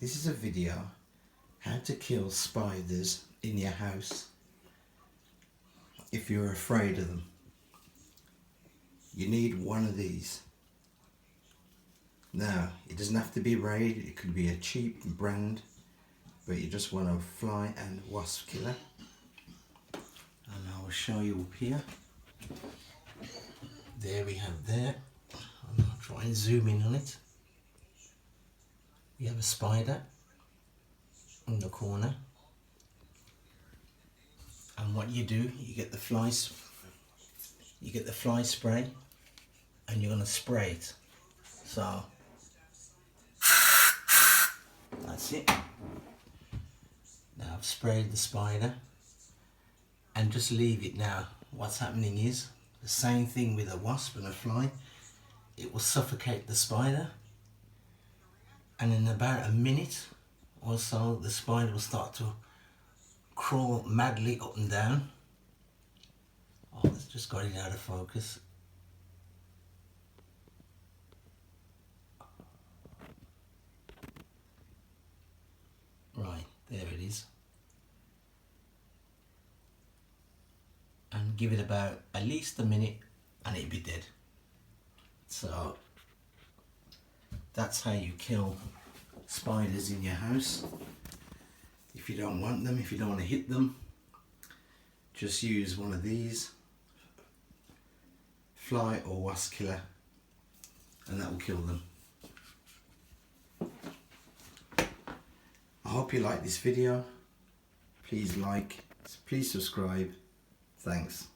This is a video how to kill spiders in your house if you're afraid of them. You need one of these. Now, it doesn't have to be Raid, it could be a cheap brand, but you just want a fly and wasp killer. And I will show you up here. There we have there. I'll try and zoom in on it. We have a spider in the corner. And what you do, you get the fly spray, and you're going to spray it. So that's it. Now I've sprayed the spider, and just leave it now. What's happening is the same thing with a wasp and a fly. It will suffocate the spider, and in about a minute or so the spider will start to crawl madly up and down. Oh, it's just got it out of focus. Right, there it is. And give it about at least a minute and it'll be dead. So that's how you kill spiders in your house. If you don't want them, if you don't want to hit them, just use one of these, fly or wasp killer, and that will kill them. I hope you like this video. Please like, please subscribe. Thanks.